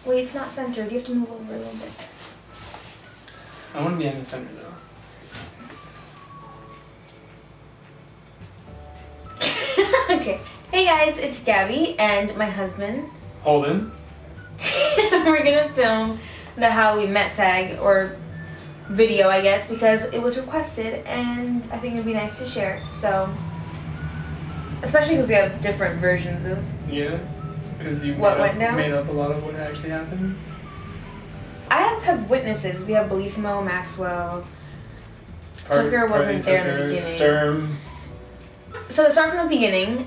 Wait, it's not centered. You have to move over a little bit. I want to be in the center though. Okay. Hey guys, it's Gabby and my husband. Holden. We're gonna film the How We Met tag, or video, I guess, because it was requested and I think it'd be nice to share. So, especially because we have different versions of Yeah, because you what went down. made up a lot of what actually happened. I have witnesses. We have Bellissimo, Maxwell. Tucker wasn't there in the beginning. Sturm. So to start from the beginning,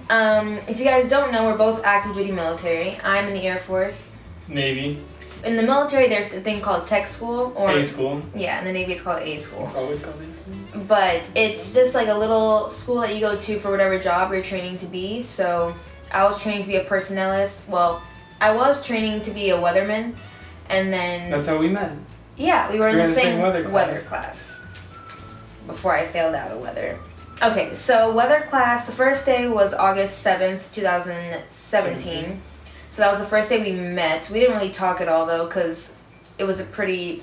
if you guys don't know, we're both active duty military. I'm in the Air Force. Navy. In the military, there's a thing called tech school, or A school. Yeah, in the Navy it's called A school. It's always called A school. But it's just like a little school that you go to for whatever job you're training to be. So I was training to be a personnelist. Well, I was training to be a weatherman, and then That's how we met. yeah, we were in the same weather class before I failed out of weather. Okay, so weather class, the first day was August 7th, 2017. So that was the first day we met. We didn't really talk at all though, because it was a pretty...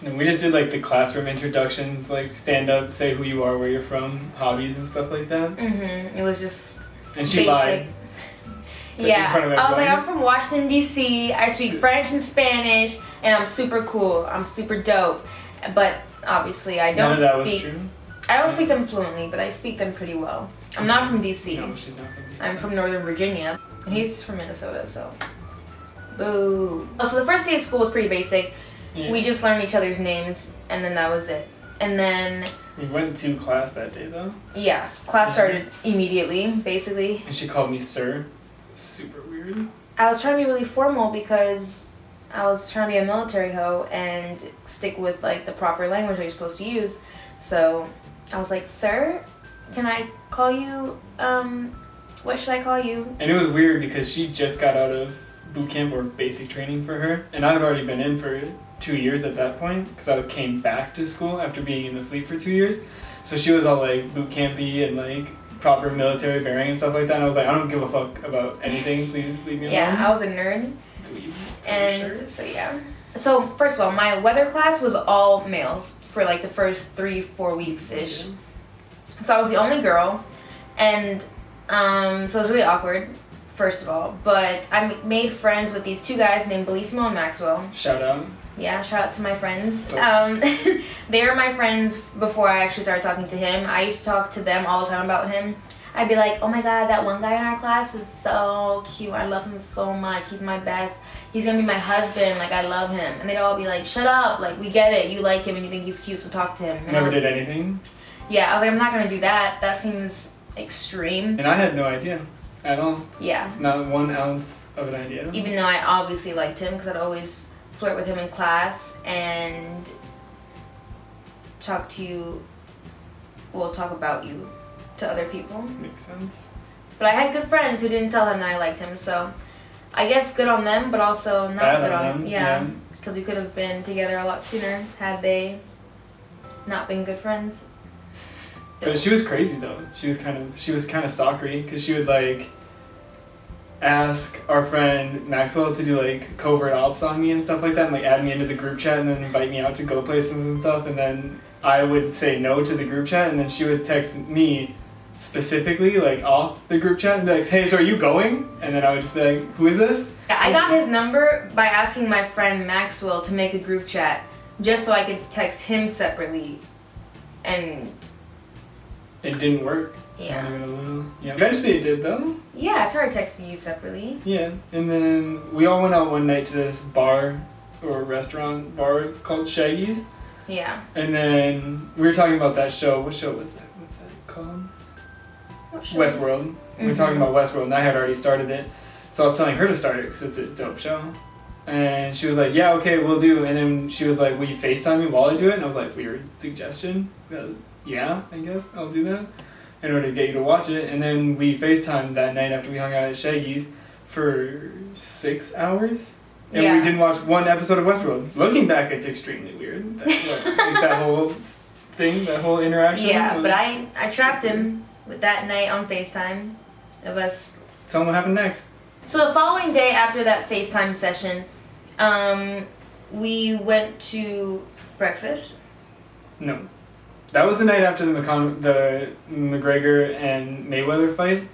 And we just did like the classroom introductions, like stand up, say who you are, where you're from, hobbies and stuff like that. It was just And she basic. lied. Yeah, In front of I was like, everybody. I'm from Washington, D.C. I speak French and Spanish, and I'm super cool. I'm super dope. But obviously I None don't of that was speak... true. I don't speak them fluently, but I speak them pretty well. I'm not from D.C. No, she's not from D.C. I'm from Northern Virginia, and he's from Minnesota, so boo. Oh, so the first day of school was pretty basic. Yeah. We just learned each other's names, and then that was it. And then, We went to class that day though. yes, class started immediately, basically. And she called me sir. Super weird. I was trying to be really formal because I was trying to be a military hoe and stick with like the proper language that you're supposed to use. So I was like, sir, can I call you, what should I call you? And it was weird because she just got out of boot camp or basic training for her. And I had already been in for 2 years at that point because I came back to school after being in the fleet for 2 years. So she was all like boot campy and like proper military bearing and stuff like that. And I was like, I don't give a fuck about anything. Please leave me alone. Yeah, I was a nerd. Dweeb. And so yeah. So first of all, my weather class was all males for like the first 3-4 weeks ish. So I was the only girl, and so it was really awkward, first of all. But I made friends with these two guys named Bellissimo and Maxwell. Shout out. Yeah, shout out to my friends. Oh. They were my friends before I actually started talking to him. I used to talk to them all the time about him. I'd be like, oh my god, that one guy in our class is so cute. I love him so much. He's my best. He's gonna be my husband. Like, I love him. And they'd all be like, shut up. Like, we get it. You like him and you think he's cute, so talk to him. And Never did anything. Yeah, I was like, I'm not gonna do that. That seems extreme. And I had no idea at all. Yeah. Not 1 ounce of an idea. Even though I obviously liked him because I'd always flirt with him in class and talk about you to other people. Makes sense. But I had good friends who didn't tell him that I liked him, so I guess good on them, but also not Bad good on on them, yeah, because we could have been together a lot sooner had they not been good friends. But she was crazy though. She was kind of stalkery because she would like ask our friend Maxwell to do like covert ops on me and stuff like that, and like add me into the group chat and then invite me out to go places and stuff, and then I would say no to the group chat, and then she would text me specifically like off the group chat and be like, hey, so are you going? And then I would just be like, who is this? Yeah, I got his number by asking my friend Maxwell to make a group chat just so I could text him separately, and It didn't work. yeah. Not even a little. Yeah, eventually it did though. Yeah, I started texting you separately. Yeah, and then we all went out one night to this bar or restaurant bar called Shaggy's. Yeah. And then we were talking about that show. What show was that? What's that called? What show? Westworld. We were talking about Westworld, and I had already started it. So I was telling her to start it because it's a dope show. And she was like, yeah, okay, we'll do. And then she was like, will you FaceTime me while I do it? And I was like, weird suggestion. Yeah, I guess I'll do that in order to get you to watch it. And then we FaceTimed that night after we hung out at Shaggy's for 6 hours. And Yeah. we didn't watch one episode of Westworld. Looking back, it's extremely weird. That whole thing, that whole interaction. Yeah, but I trapped him with that night on FaceTime of us. Tell them what happened next. So the following day after that FaceTime session, We went to breakfast. No. That was the night after the McGregor and Mayweather fight.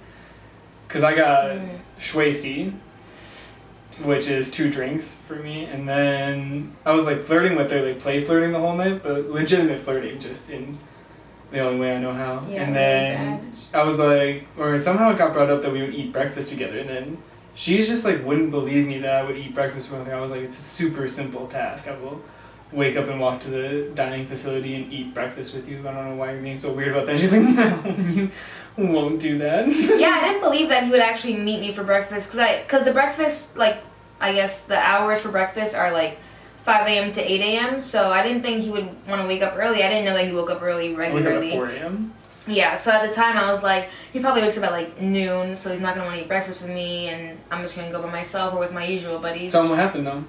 Because I got schwasty, which is 2 drinks for me. And then I was like flirting with her, like play flirting the whole night, but legitimate flirting, just in the only way I know how. Yeah, and then I was like, or somehow it got brought up that we would eat breakfast together. And then she just like wouldn't believe me that I would eat breakfast with her. I was like, it's a super simple task. I will wake up and walk to the dining facility and eat breakfast with you. I don't know why you're being so weird about that. She's like, no, you won't do that. Yeah, I didn't believe that he would actually meet me for breakfast because the breakfast, like, I guess the hours for breakfast are like 5 a.m. to 8 a.m. So I didn't think he would want to wake up early. I didn't know that he woke up early regularly. I wake up at 4 a.m. Yeah, so at the time I was like, he probably wakes up at like noon, so he's not going to want to eat breakfast with me, and I'm just going to go by myself or with my usual buddies. Tell him what happened though.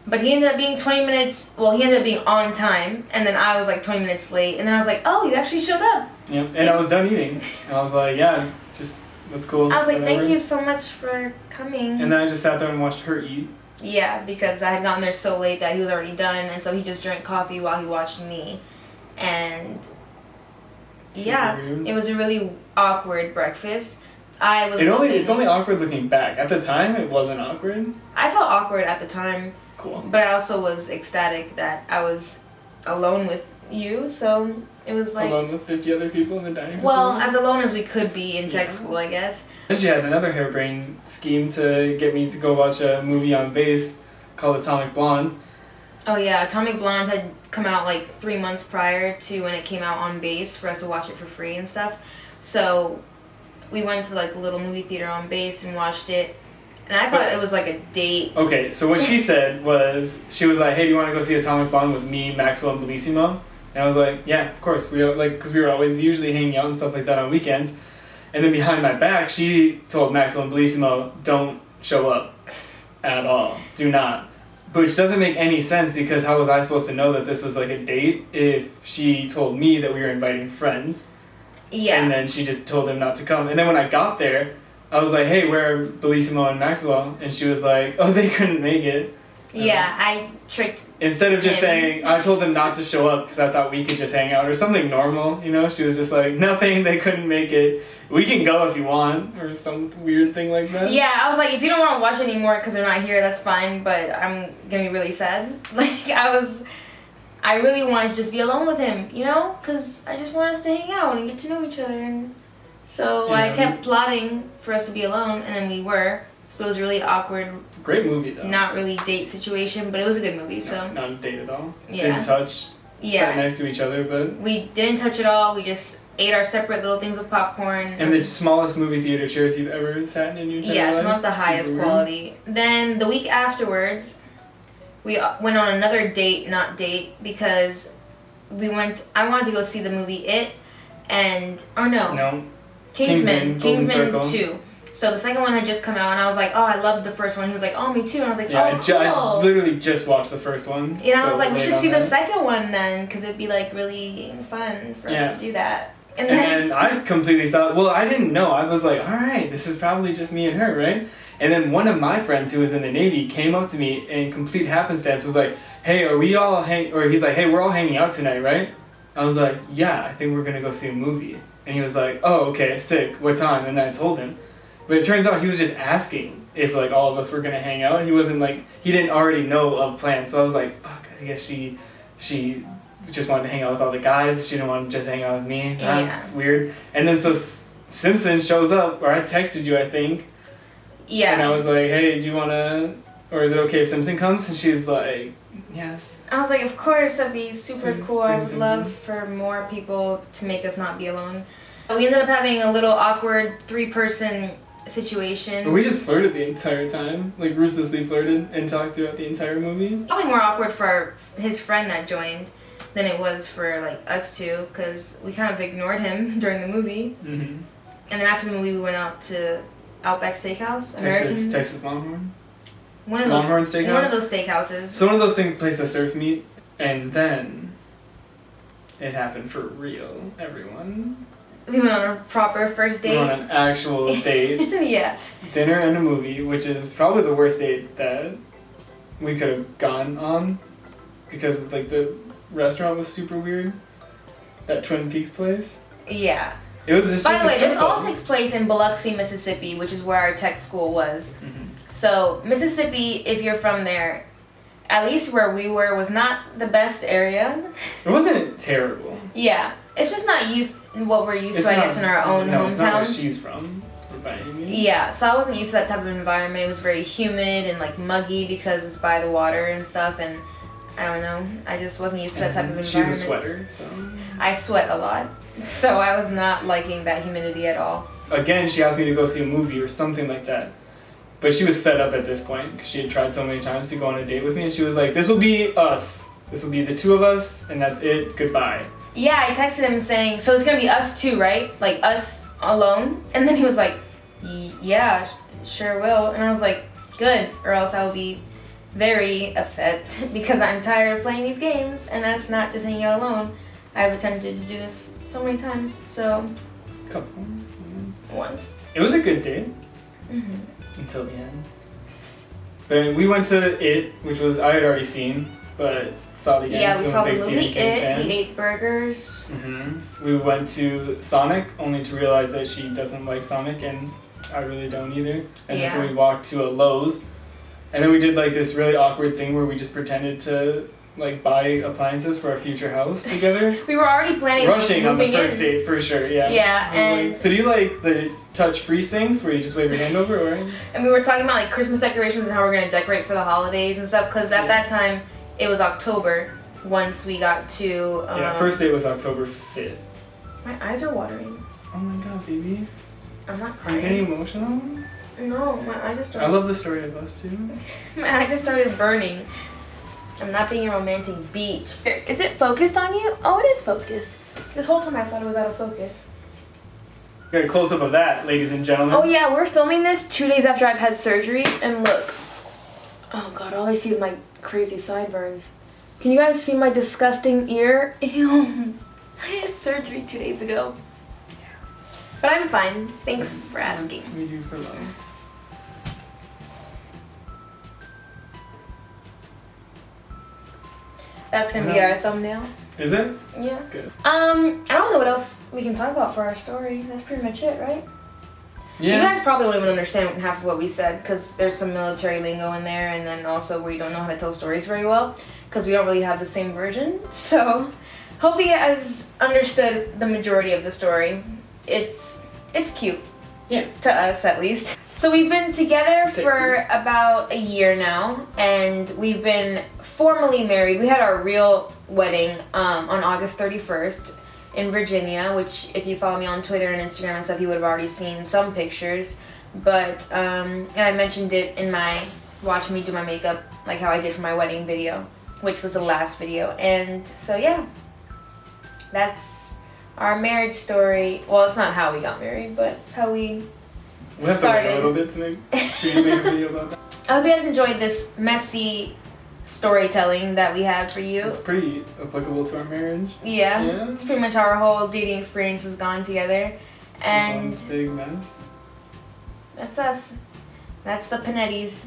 But he ended up being 20 minutes, well, he ended up being on time, and then I was like 20 minutes late, and then I was like, oh, you actually showed up. Yeah, and I was done eating. And I was like, yeah, just, that's cool. I was like, whatever. thank you so much for coming. And then I just sat there and watched her eat. Yeah, because I had gotten there so late that he was already done, and so he just drank coffee while he watched me. And yeah, it was a really awkward breakfast. It's only awkward looking back. At the time, it wasn't awkward. I felt awkward at the time. Cool. But I also was ecstatic that I was alone with you, so it was like... Alone with 50 other people in the dining room? Well, as alone as we could be in tech school, I guess. Then she had another harebrained scheme to get me to go watch a movie on base called Atomic Blonde. Oh yeah, Atomic Blonde had come out like 3 months prior to when it came out on base for us to watch it for free and stuff. So we went to like a little movie theater on base and watched it. And I thought it was like a date. Okay, so what she said was, she was like, hey, do you want to go see Atomic Blonde with me, Maxwell, and Bellissimo? And I was like, yeah, of course. Because we were always usually hanging out and stuff like that on weekends. And then behind my back, she told Maxwell and Bellissimo, don't show up at all. Do not. Which doesn't make any sense, because how was I supposed to know that this was like a date if she told me that we were inviting friends? Yeah. And then she just told them not to come. And then when I got there, I was like, hey, where are Bellissimo and Maxwell? And she was like, oh, they couldn't make it. Yeah, I tricked Instead of just saying, I told them not to show up because I thought we could just hang out or something normal, you know? She was just like, nothing, they couldn't make it. We can go if you want, or some weird thing like that. Yeah, I was like, if you don't want to watch anymore because they're not here, that's fine, but I'm going to be really sad. Like, I really wanted to just be alone with him, you know? Because I just want us to hang out and get to know each other. And so I kept plotting for us to be alone, and then we were. But it was really awkward. Great movie, though. Not really date situation, but it was a good movie, so. Not a date at all. Yeah. Didn't touch. Yeah. Sat next to each other, but. We didn't touch at all. We just ate our separate little things of popcorn. And the smallest movie theater chairs you've ever sat in your entire life? Yeah, it's not the highest quality. Then the week afterwards, we went on another date, because I wanted to go see the movie It, No. Kingsman Circle. 2. So the second one had just come out, and I was like, oh, I loved the first one. He was like, oh, me too. And I was like, yeah, oh, cool. I literally just watched the first one. You know, I was like, we should see the that. second one then, because it'd be like really fun for us to do that. And then I completely thought, well, I didn't know. I was like, all right, this is probably just me and her, right? And then one of my friends who was in the Navy came up to me in complete happenstance, was like, hey, are we all he's like, hey, we're all hanging out tonight, right? I was like, yeah, I think we're going to go see a movie. And he was like, oh, okay, sick. What time? And then I told him. But it turns out he was just asking if like all of us were gonna hang out. He wasn't like, he didn't already know of plans. So I was like, fuck, I guess she just wanted to hang out with all the guys. She didn't want to just hang out with me. That's weird. And then so Simpson shows up, or I texted you, I think. Yeah. And I was like, hey, do you wanna, or is it okay if Simpson comes? And she's like, yes. I was like, of course, that'd be super cool. I would love for more people to make us not be alone. We ended up having a little awkward 3-person situation. But we just flirted the entire time, like ruthlessly flirted and talked throughout the entire movie. Probably more awkward for his friend that joined than it was for like us two, because we kind of ignored him during the movie. Mm-hmm. And then after the movie, we went out to Outback Steakhouse, Texas Longhorn. Longhorn Steakhouse. One of those steakhouses. So one of those places that serves meat, and then it happened for real, everyone. We went on a proper first date. We went on an actual date. Yeah. Dinner and a movie, which is probably the worst date that we could have gone on because like the restaurant was super weird. That Twin Peaks place. Yeah. It was just. By the way, a this all takes place in Biloxi, Mississippi, which is where our tech school was. Mm-hmm. So Mississippi, if you're from there, at least where we were, was not the best area. It wasn't terrible. Yeah, it's just not what we're used to, I guess, in our own hometowns. It's not where hometowns. she's from. By any means. Yeah, so I wasn't used to that type of environment. It was very humid and like muggy because it's by the water and stuff, and I don't know. I just wasn't used to that type of environment. She's a sweater, so. I sweat a lot, so I was not liking that humidity at all. Again, she asked me to go see a movie or something like that. But she was fed up at this point because she had tried so many times to go on a date with me, and she was like, "This will be us. This will be the two of us, and that's it. Goodbye." Yeah, I texted him saying, "So it's gonna be us two, right? Like us alone?" And then he was like, "Yeah, sure will." And I was like, "Good, or else I will be very upset because I'm tired of playing these games and us not just hanging out alone. I've attempted to do this so many times, so." Couple. Once. It was a good date. Mm-hmm. Until the end. But we went to It, which was I had already seen, but saw it again. Yeah, we saw the big movie Stephen King It. fan. We ate burgers. We went to Sonic, only to realize that she doesn't like Sonic, and I really don't either. And then so we walked to a Lowe's, and then we did like this really awkward thing where we just pretended to like buy appliances for our future house together. We were already planning rushing on the moving first in. date for sure. Yeah. Yeah, and so do you like the touch-free things where you just wave your hand over, or? And we were talking about like Christmas decorations and how we're gonna decorate for the holidays and stuff. Cause at that time it was October. Once we got to. First date was October 5th. My eyes are watering. Oh my god, baby. I'm not Are crying. you getting emotional? No, my eye just started. I love the story of us too. My eye just started burning. I'm not being a romantic beach. Is it focused on you? Oh, it is focused. This whole time I thought it was out of focus. Got a close up of that, ladies and gentlemen. Oh yeah, we're filming this 2 days after I've had surgery, and look. Oh god, all I see is my crazy sideburns. Can you guys see my disgusting ear? Ew. I had surgery 2 days ago. But I'm fine. Thanks for asking. We do for love. That's gonna be our thumbnail. Is it? Yeah. Good. I don't know what else we can talk about for our story. That's pretty much it, right? Yeah. You guys probably won't even understand half of what we said because there's some military lingo in there, and then also we don't know how to tell stories very well because we don't really have the same version. So, hope you guys understood the majority of the story. It's cute. Yeah. To us, at least. So we've been together for about a year now, and we've been formally married. We had our real wedding on August 31st in Virginia, which if you follow me on Twitter and Instagram and stuff, you would have already seen some pictures. But, and I mentioned it in my watch me do my makeup, like how I did for my wedding video, which was the last video. And so yeah, that's our marriage story. Well, it's not how we got married, but it's how we We'll have to wait a little bit to for you to make a video about that. I hope you guys enjoyed this messy storytelling that we had for you. It's pretty applicable to our marriage. Yeah. It's pretty much how our whole dating experience has gone together. And It's one big mess. That's us. That's the Panettis.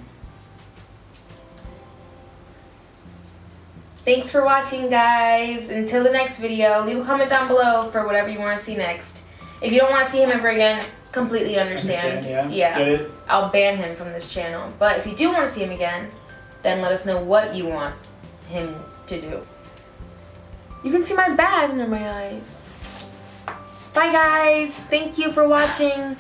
Thanks for watching, guys. Until the next video, leave a comment down below for whatever you want to see next. If you don't want to see him ever again, completely understand. Yeah. Get it? I'll ban him from this channel. But if you do want to see him again, then let us know what you want him to do. You can see my bags under my eyes. Bye guys. Thank you for watching.